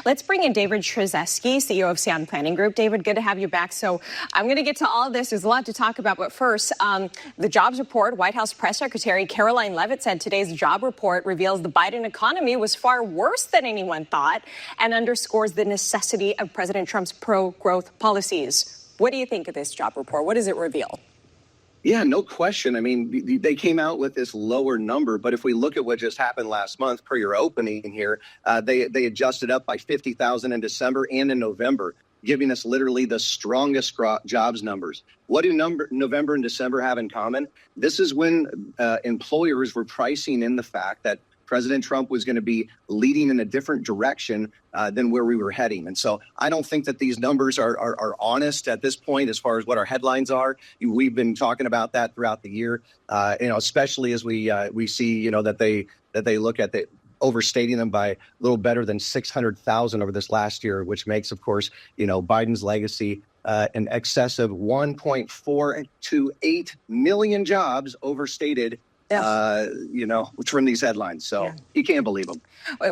Let's bring in David Stryzewski, CEO of Sound Planning Group. David, good to have you back. So I'm going to get to all of this. There's a lot to talk about. But first, the jobs report. White House Press Secretary Caroline Leavitt said today's job report reveals the Biden economy was far worse than anyone thought and underscores the necessity of President Trump's pro-growth policies. What do you think of this job report? What does it reveal? Yeah, no question. I mean, they came out with this lower number, but if we look at what just happened last month, per your opening here, they adjusted up by 50,000 in December and in November, giving us literally the strongest jobs numbers. What do November and December have in common? This is when employers were pricing in the fact that President Trump was going to be leading in a different direction than where we were heading. And so I don't think that these numbers are honest at this point as far as what our headlines are. We've been talking about that throughout the year, especially as we see, that they look at the overstating them by a little better than 600,000 over this last year, which makes, of course, Biden's legacy in excess of 1.428 million jobs overstated. Yes. From these headlines. So You can't believe them.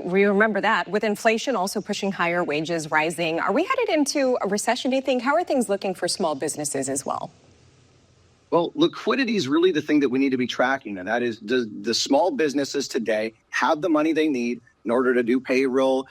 We remember that. With inflation also pushing higher, wages rising, are we headed into a recession, do you think? How are things looking for small businesses as well? Well, liquidity is really the thing that we need to be tracking. And that is, does the small businesses today have the money they need in order to do payroll,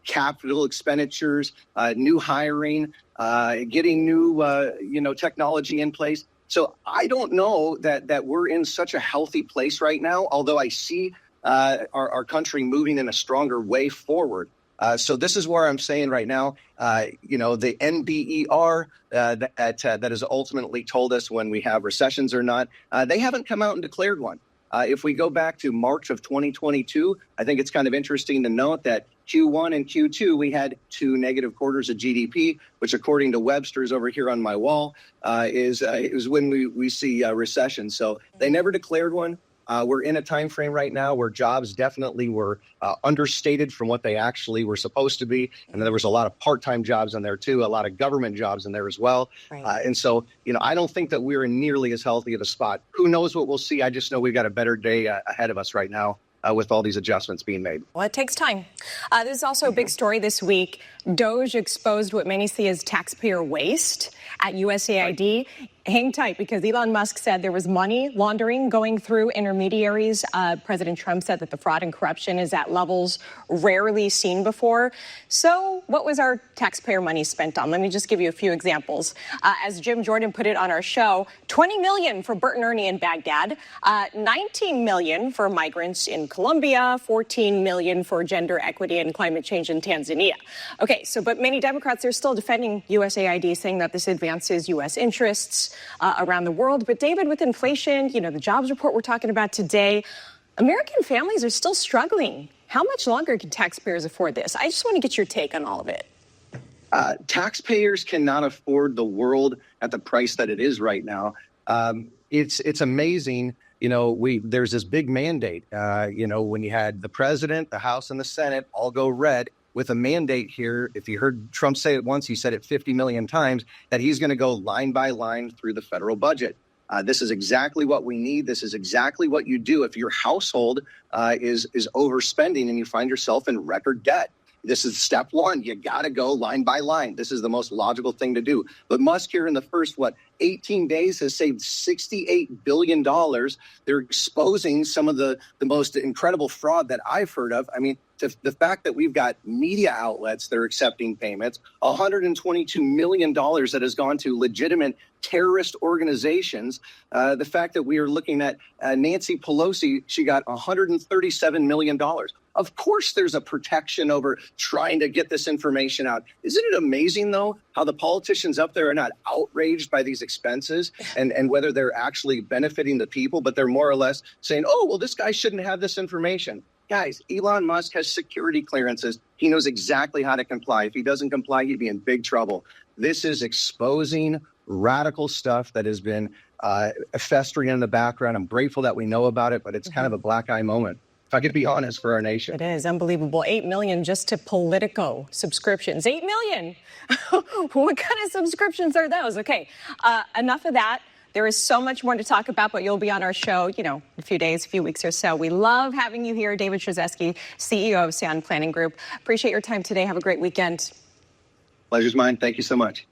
capital expenditures, new hiring, getting new, technology in place? So I don't know that we're in such a healthy place right now, although I see our country moving in a stronger way forward. So this is where I'm saying right now, the NBER that has ultimately told us when we have recessions or not, they haven't come out and declared one. If we go back to March of 2022, I think it's kind of interesting to note that Q1 and Q2, we had 2 negative quarters of GDP, which according to Webster's over here on my wall, is when we see a recession. So they never declared one. We're in a time frame right now where jobs definitely were understated from what they actually were supposed to be. And there was a lot of part-time jobs in there, too, a lot of government jobs in there as well. Right. And so, I don't think that we're in nearly as healthy of a spot. Who knows what we'll see? I just know we've got a better day ahead of us right now. With all these adjustments being made. Well, it takes time. This is also a big story this week. DOJ exposed what many see as taxpayer waste at USAID. Right. Hang tight, because Elon Musk said there was money laundering going through intermediaries. President Trump said that the fraud and corruption is at levels rarely seen before. So what was our taxpayer money spent on? Let me just give you a few examples. As Jim Jordan put it on our show, $20 million for Bert and Ernie in Baghdad, $19 million for migrants in Colombia, $14 million for gender equity and climate change in Tanzania. Okay, but many Democrats are still defending USAID, saying that this advances U.S. interests around the world. But David, with inflation, the jobs report we're talking about today, American families are still struggling. How much longer can taxpayers afford this? I just want to get your take on all of it. Taxpayers cannot afford the world at the price that it is right now. It's amazing. There's this big mandate, when you had the president, the House and the Senate all go red with a mandate here. If you heard Trump say it once, he said it 50 million times, that he's going to go line by line through the federal budget. This is exactly what we need. This is exactly what you do if your household is overspending and you find yourself in record debt. This is step one. You got to go line by line. This is the most logical thing to do. But Musk here in the first, 18 days has saved $68 billion. They're exposing some of the most incredible fraud that I've heard of. I mean, the fact that we've got media outlets that are accepting payments, $122 million that has gone to legitimate terrorist organizations. The fact that we are looking at Nancy Pelosi, she got $137 million. Of course, there's a protection over trying to get this information out. Isn't it amazing, though, how the politicians up there are not outraged by these expenses and whether they're actually benefiting the people, but they're more or less saying, oh, well, this guy shouldn't have this information. Guys, Elon Musk has security clearances. He knows exactly how to comply. If he doesn't comply, he'd be in big trouble. This is exposing radical stuff that has been festering in the background. I'm grateful that we know about it, but it's kind of a black eye moment, if I could be honest, for our nation. It is unbelievable. 8 million just to Politico subscriptions. 8 million. What kind of subscriptions are those? Okay, enough of that. There is so much more to talk about, but you'll be on our show, in a few days, a few weeks or so. We love having you here, David Stryzewski, CEO of Sound Planning Group. Appreciate your time today. Have a great weekend. Pleasure's mine. Thank you so much.